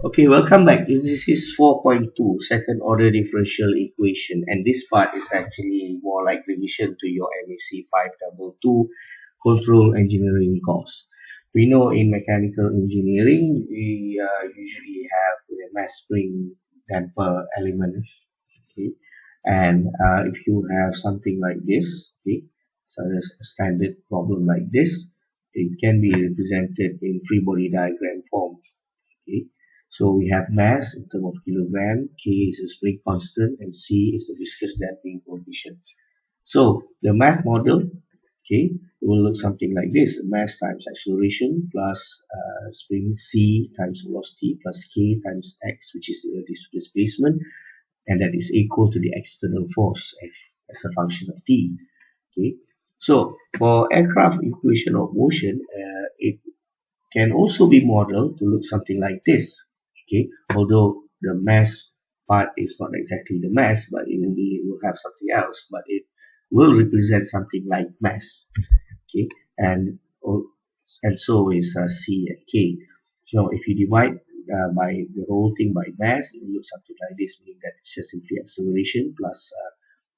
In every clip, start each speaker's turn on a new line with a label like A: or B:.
A: Okay, welcome back. This is 4.2, second order differential equation, and this part is actually more like revision to your MAC 522 control engineering course. We know in mechanical engineering, we usually have a mass spring damper element, okay, and if you have something like this, okay, so there's a standard problem like this, it can be represented in free body diagram form. Okay, so we have mass in terms of kilogram, K is a spring constant, and C is the viscous damping coefficient. So the mass model, okay, will look something like this: mass times acceleration plus spring C times velocity plus K times X, which is the displacement, and that is equal to the external force F as a function of T. Okay, so for aircraft equation of motion, it can also be modeled to look something like this. Okay, although the mass part is not exactly the mass, but it will have something else, but it will represent something like mass. Okay, and and so is C and K. So if you divide by the whole thing by mass, it will look something like this, meaning that it's just simply acceleration plus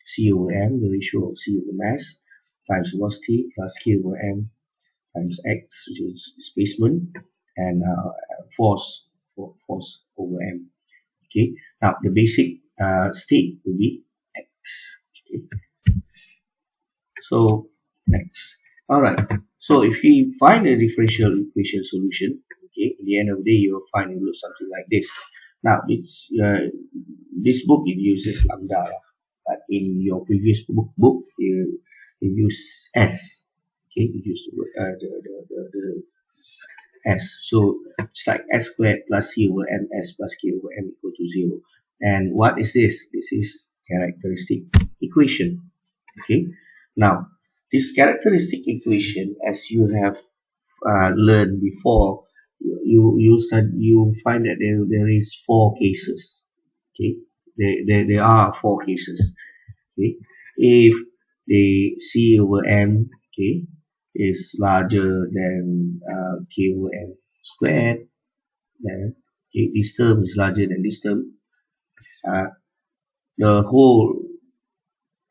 A: C over m, the ratio of C over mass, times velocity plus K over m times x, which is displacement, and force over m. Okay, now the basic state will be x. Okay, so next. All right. So if we find a differential equation solution, okay, at the end of the day, you will find it looks something like this. Now, this book it uses lambda, but in your previous book you use s. Okay, you use the s. So it's like s squared plus c over m s plus k over m equal to 0. And what is this? This is characteristic equation. Okay. Now, this characteristic equation, as you have learned before, you find that there is four cases. Okay, there are four cases. Okay, if the C over M, okay, is larger than K over M squared, then okay, this term is larger than this term. The whole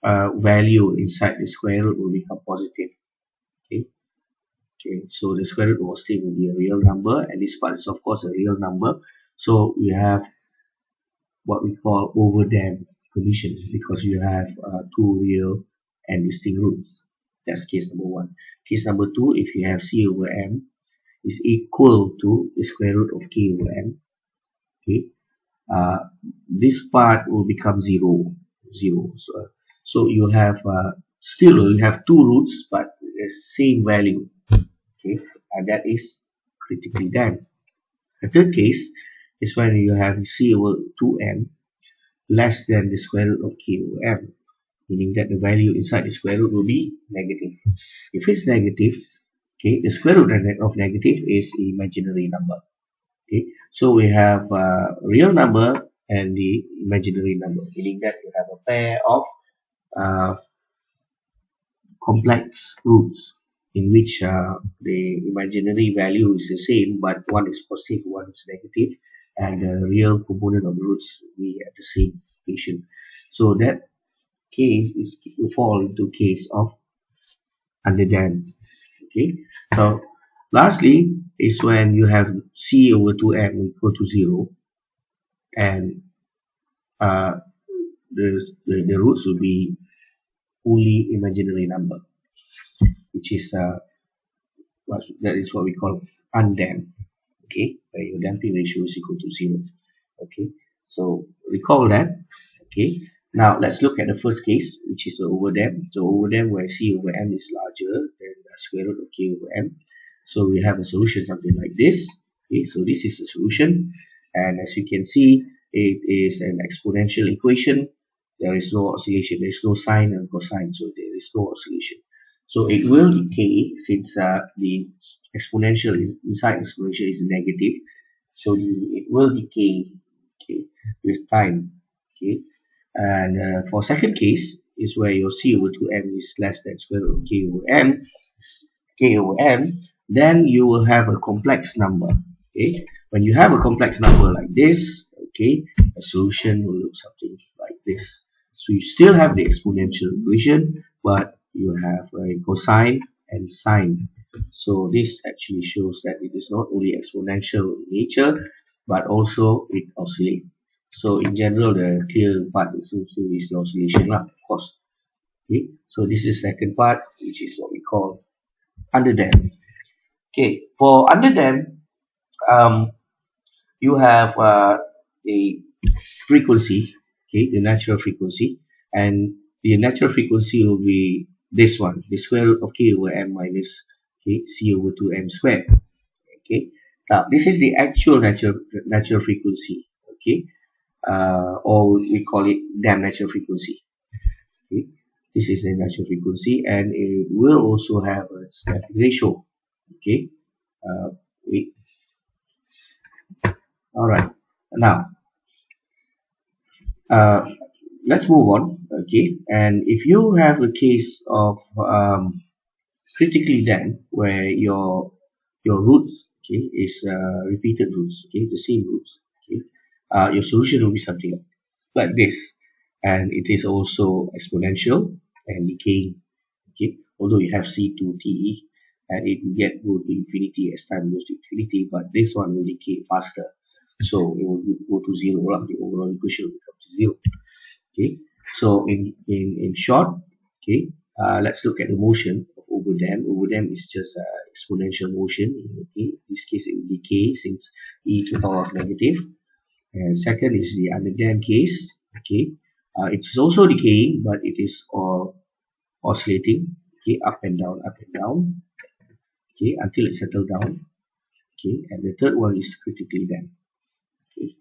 A: value inside the square root will become positive. Okay, okay, so the square root of still will be a real number, and this part is of course a real number. So we have what we call overdamped condition because you have two real and distinct roots. That's case number one. Case number two, if you have C over M is equal to the square root of K over M, okay, this part will become zero. So you have still you have two roots but the same value. Okay, and that is critically damped. The third case is when you have C over 2m less than the square root of K over M, meaning that the value inside the square root will be negative. If it's negative, okay, the square root of negative is imaginary number. Okay, so we have a real number and the imaginary number, meaning that you have a pair of complex roots in which the imaginary value is the same, but one is positive, one is negative, and the real component of the roots will be at the same equation. So that case is will fall into case of underdamped. Okay, so lastly is when you have C over 2m equal to 0, and the roots will be only imaginary number, which is that is what we call undamped. Okay, where your damping ratio is equal to 0. Okay, so recall that. Okay, now let's look at the first case, which is the overdamped. So overdamped where C over M is larger than the square root of K over M. So we have a solution something like this. Okay, so this is the solution, and as you can see, it is an exponential equation. There is no oscillation, there is no sine and cosine, so there is no oscillation. So it will decay since the exponential is inside exponential is negative. So it will decay, okay, with time. Okay, and for second case is where your C over 2m is less than square root of K over M, then you will have a complex number. Okay, When you have a complex number like this, okay, a solution will look something like this. So you still have the exponential equation, but you have a cosine and sine. So this actually shows that it is not only exponential in nature, but also it oscillates. So in general, the clear part is also is the oscillation lah, of course. Okay, so this is second part, which is what we call underdam. Okay, for underdam, you have the frequency, okay, the natural frequency, and the natural frequency will be this one, the square root of k over m minus c over 2m squared. Okay, now this is the actual natural frequency. Okay, or we call it dam natural frequency. Okay, this is the natural frequency, and it will also have a static ratio. Okay, wait. All right, now uh, let's move on. Okay, and if you have a case of critically damped where your roots, okay, is repeated roots, okay, the same roots, okay, your solution will be something like this, and it is also exponential and decaying. Okay, although you have C2T, and it will get go to infinity as time goes to infinity, but this one will decay faster, so it will go to zero. The overall equation will become to zero. Okay, so in short, okay, let's look at the motion of overdam. Overdam is just exponential motion. Okay, in this case it will decay since e to the power of negative. And second is the underdam case. Okay, it is also decaying, but it is oscillating. Okay, up and down, up and down. Okay, until it settles down. Okay, and the third one is critically damped. Okay,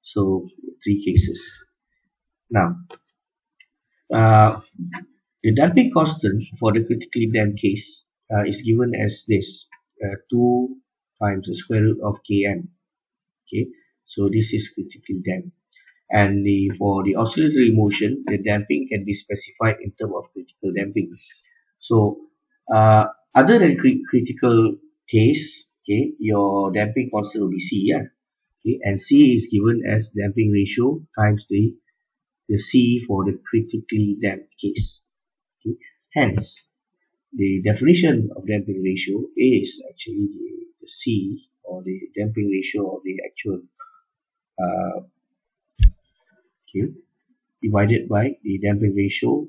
A: so three cases. Now, the damping constant for the critically damped case is given as this 2 times the square root of km. Okay, so this is critically damped. And for the oscillatory motion, the damping can be specified in terms of critical damping. So, other than critical case, okay, your damping constant will be C, yeah. Okay, and C is given as damping ratio times the C for the critically damped case. Okay. Hence, the definition of damping ratio is actually the C, or the damping ratio of the actual Q, divided by the damping ratio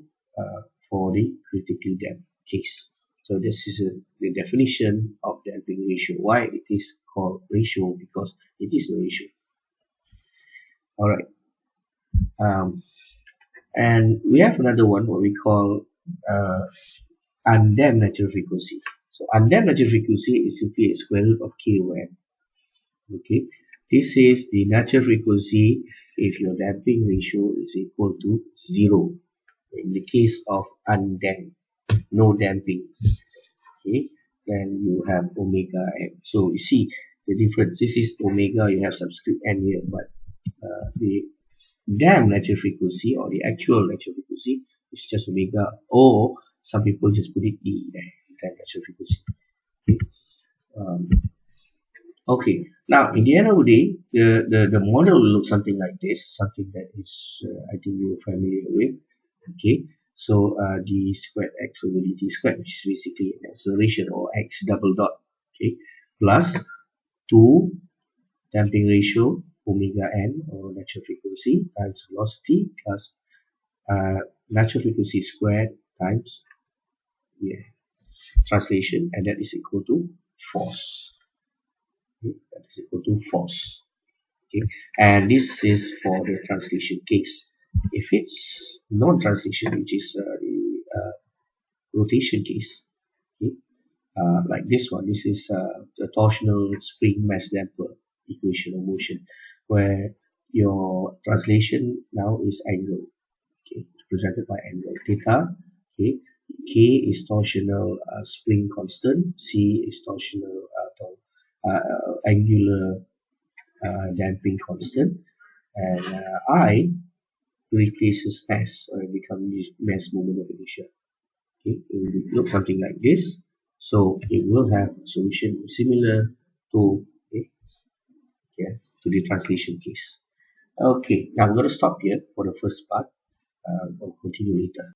A: for the critically damped case. So this is the definition of damping ratio. Why it is called ratio? Because it is a ratio. All right. And we have another one, what we call undamped natural frequency. So undamped natural frequency is simply a square root of k over m. Okay, this is the natural frequency if your damping ratio is equal to 0. In the case of undamped, no damping, okay, then you have omega m. So you see the difference. This is omega, you have subscript n here, but the damped natural frequency, or the actual natural frequency, is just omega, or some people just put it E there, damped natural frequency. Okay. Okay, now in the end of the day, the model will look something like this, something that is I think you're familiar with. Okay, so d squared x over dt squared, which is basically an acceleration, or x double dot, okay, plus 2 damping ratio omega n, or natural frequency, times velocity, plus natural frequency squared times translation, and that is equal to force. Okay, that is equal to force. Okay, and this is for the translation case. If it's non-translation, which is the rotation case, okay, like this one, this is the torsional spring mass damper equation of motion, where your translation now is angle. Okay, it's presented by angle theta. Okay, K is torsional spring constant, C is torsional angular damping constant, and I replaces mass, or become mass moment of inertia. Okay, it will look something like this. So it will have a solution similar to, okay, to the translation case. Okay, now I'm going to stop here for the first part. We'll continue later.